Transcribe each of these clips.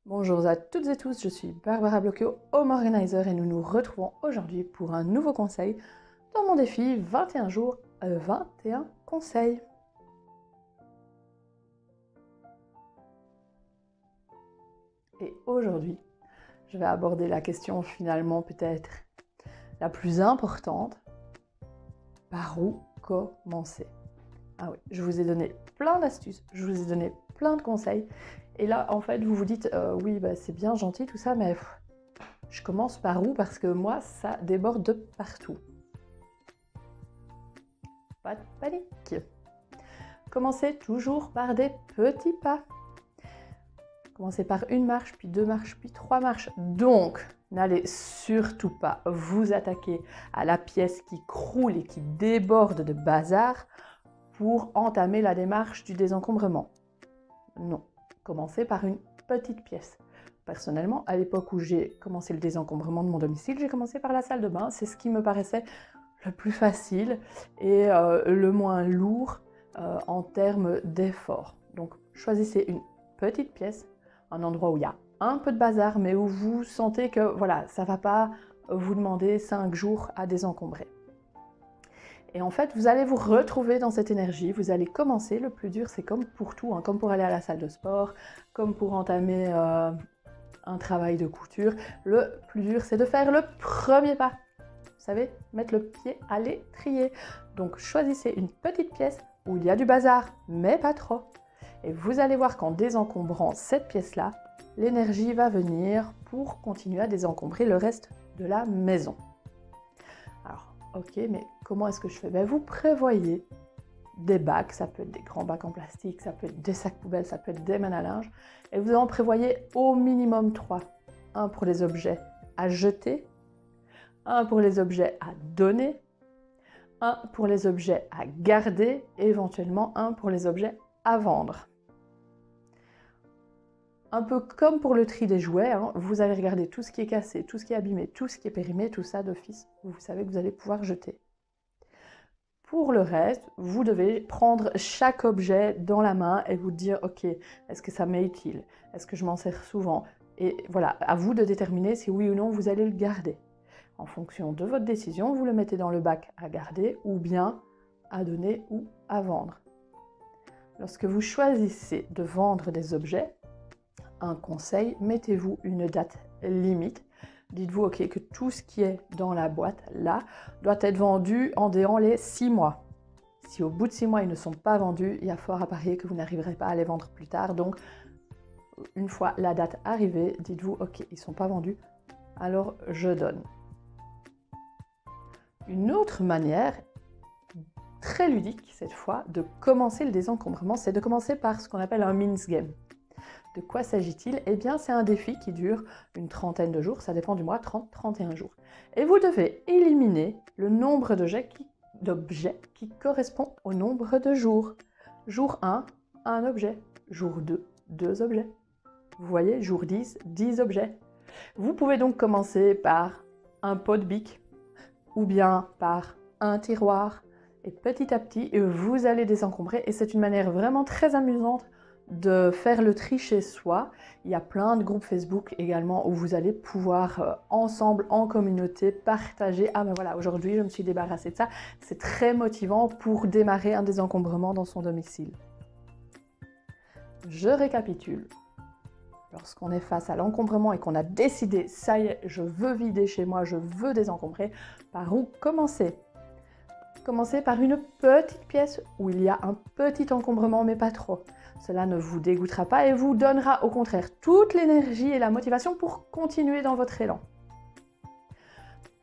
Bonjour à toutes et tous, je suis Barbara Blocchio, Home Organizer et nous nous retrouvons aujourd'hui pour un nouveau conseil dans mon défi 21 jours, 21 conseils. Et aujourd'hui, je vais aborder la question finalement peut-être la plus importante. Par où commencer? Ah oui, je vous ai donné plein d'astuces, je vous ai donné plein de conseils. Et là, en fait, vous vous dites, oui, c'est bien gentil tout ça, mais je commence par où? Parce que moi, ça déborde de partout. Pas de panique. Commencez toujours par des petits pas. Commencez par une marche, puis deux marches, puis trois marches. Donc, n'allez surtout pas vous attaquer à la pièce qui croule et qui déborde de bazar pour entamer la démarche du désencombrement. Non, commencez par une petite pièce. Personnellement, à l'époque où j'ai commencé le désencombrement de mon domicile, j'ai commencé par la salle de bain. C'est ce qui me paraissait le plus facile et le moins lourd en termes d'effort. Donc, choisissez une petite pièce, un endroit où il y a un peu de bazar, mais où vous sentez que voilà, ça ne va pas vous demander 5 jours à désencombrer. Et en fait, vous allez vous retrouver dans cette énergie, vous allez commencer. Le plus dur, c'est comme pour tout, comme pour aller à la salle de sport, comme pour entamer un travail de couture. Le plus dur, c'est de faire le premier pas. Vous savez, mettre le pied à l'étrier. Donc, choisissez une petite pièce où il y a du bazar, mais pas trop. Et vous allez voir qu'en désencombrant cette pièce-là, l'énergie va venir pour continuer à désencombrer le reste de la maison. Alors, ok, mais comment est-ce que je fais? Vous prévoyez des bacs, ça peut être des grands bacs en plastique, ça peut être des sacs poubelles, ça peut être des mannes à linge, et vous en prévoyez au minimum 3. Un pour les objets à jeter, un pour les objets à donner, un pour les objets à garder et éventuellement un pour les objets à vendre. Un peu comme pour le tri des jouets, vous allez regarder tout ce qui est cassé, tout ce qui est abîmé, tout ce qui est périmé, tout ça d'office, vous savez que vous allez pouvoir jeter. Pour le reste, vous devez prendre chaque objet dans la main et vous dire, ok, est-ce que ça m'est utile? Est-ce que je m'en sers souvent? Et voilà, à vous de déterminer si oui ou non vous allez le garder. En fonction de votre décision, vous le mettez dans le bac à garder ou bien à donner ou à vendre. Lorsque vous choisissez de vendre des objets, un conseil, mettez-vous une date limite. Dites-vous ok, que tout ce qui est dans la boîte là doit être vendu en déant les 6 mois. Si au bout de 6 mois ils ne sont pas vendus, il y a fort à parier que vous n'arriverez pas à les vendre plus tard. Donc une fois la date arrivée, dites-vous ok, ils ne sont pas vendus, alors je donne. Une autre manière, très ludique cette fois, de commencer le désencombrement, c'est de commencer par ce qu'on appelle un Min's Game. De quoi s'agit-il? Eh bien, c'est un défi qui dure une trentaine de jours, ça dépend du mois, 30-31 jours. Et vous devez éliminer le nombre d'objets qui correspond au nombre de jours. Jour 1, un objet. Jour 2, 2 objets. Vous voyez, jour 10, 10 objets. Vous pouvez donc commencer par un pot de bic ou bien par un tiroir. Et petit à petit, vous allez désencombrer. Et c'est une manière vraiment très amusante de faire le tri chez soi. Il y a plein de groupes Facebook également où vous allez pouvoir ensemble, en communauté, partager. Ah ben voilà, aujourd'hui je me suis débarrassée de ça. C'est très motivant pour démarrer un désencombrement dans son domicile. Je récapitule. Lorsqu'on est face à l'encombrement et qu'on a décidé, ça y est, je veux vider chez moi, je veux désencombrer, par où commencer? Commencez par une petite pièce où il y a un petit encombrement, mais pas trop. Cela ne vous dégoûtera pas et vous donnera au contraire toute l'énergie et la motivation pour continuer dans votre élan.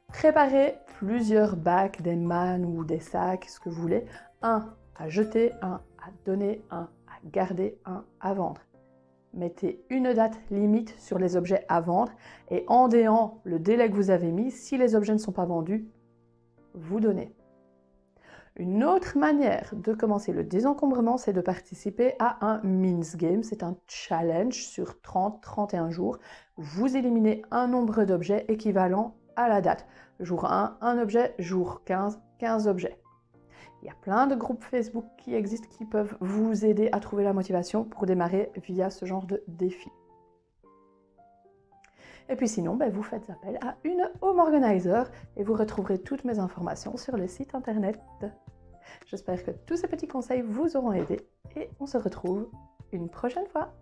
Préparez plusieurs bacs, des mannes ou des sacs, ce que vous voulez. Un à jeter, un à donner, un à garder, un à vendre. Mettez une date limite sur les objets à vendre et en déant le délai que vous avez mis, si les objets ne sont pas vendus, vous donnez. Une autre manière de commencer le désencombrement, c'est de participer à un Min's Game. C'est un challenge sur 30-31 jours. Vous éliminez un nombre d'objets équivalent à la date. Jour 1, un objet. Jour 15, 15 objets. Il y a plein de groupes Facebook qui existent qui peuvent vous aider à trouver la motivation pour démarrer via ce genre de défi. Et puis sinon, vous faites appel à une home organizer et vous retrouverez toutes mes informations sur le site internet. J'espère que tous ces petits conseils vous auront aidé et on se retrouve une prochaine fois.